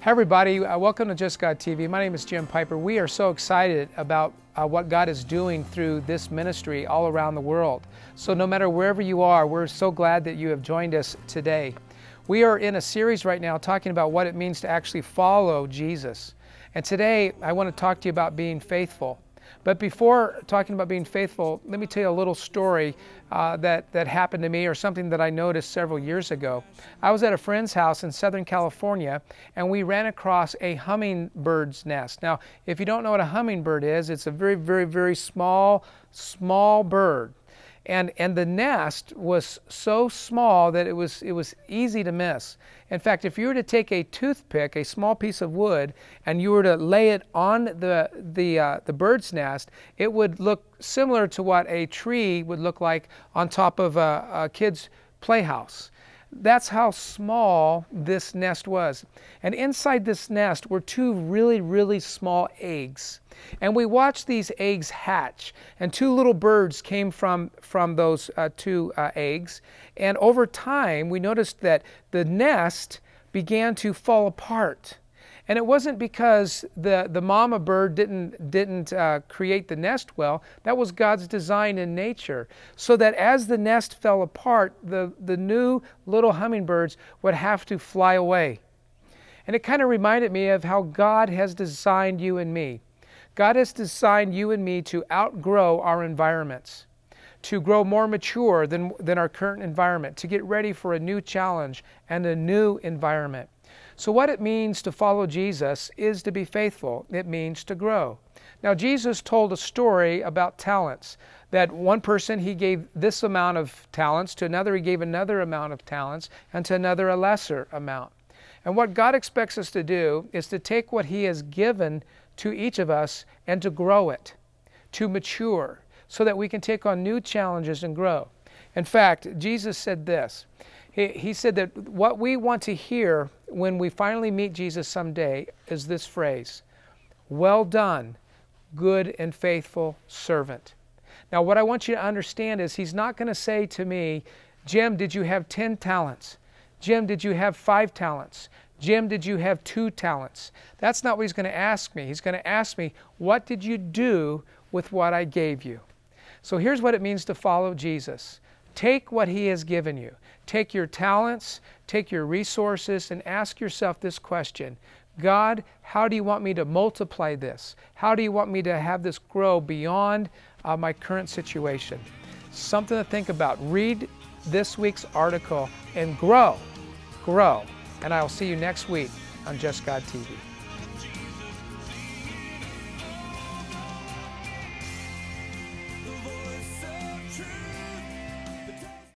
Hi everybody, welcome to Just God TV. My name is Jim Piper. We are so excited about what God is doing through this ministry all around the world. So no matter wherever you are, we're so glad that you have joined us today. We are in a series right now talking about what it means to actually follow Jesus. And today I want to talk to you about being faithful. But before talking about being faithful, let me tell you a little story that happened to me, or something that I noticed several years ago. I was at a friend's house in Southern California, and we ran across a hummingbird's nest. Now, if you don't know what a hummingbird is, it's a very small bird. And the nest was so small that it was easy to miss. In fact, if you were to take a toothpick, a small piece of wood, and you were to lay it on the bird's nest, it would look similar to what a tree would look like on top of a kid's playhouse. That's how small this nest was. And inside this nest were two really small eggs. And we watched these eggs hatch. And two little birds came from those two eggs. And over time, we noticed that the nest began to fall apart. And it wasn't because the mama bird didn't create the nest well. That was God's design in nature. So that as the nest fell apart, the new little hummingbirds would have to fly away. And it kind of reminded me of how God has designed you and me. God has designed you and me to outgrow our environments, to grow more mature than our current environment, to get ready for a new challenge and a new environment. So what it means to follow Jesus is to be faithful. It means to grow. Now, Jesus told a story about talents, that one person, he gave this amount of talents, to another he gave another amount of talents, and to another a lesser amount. And what God expects us to do is to take what he has given to each of us and to grow it, to mature, so that we can take on new challenges and grow. In fact, Jesus said this. He said that what we want to hear when we finally meet Jesus someday is this phrase: "Well done, good and faithful servant." Now, what I want you to understand is he's not going to say to me, "Jim, did you have 10 talents? Jim, did you have 5 talents? Jim, did you have 2 talents?" That's not what he's going to ask me. He's going to ask me, "What did you do with what I gave you?" So here's what it means to follow Jesus. Take what he has given you. Take your talents, take your resources, and ask yourself this question: God, how do you want me to multiply this? How do you want me to have this grow beyond my current situation? Something to think about. Read this week's article and grow. And I'll see you next week on Just God TV.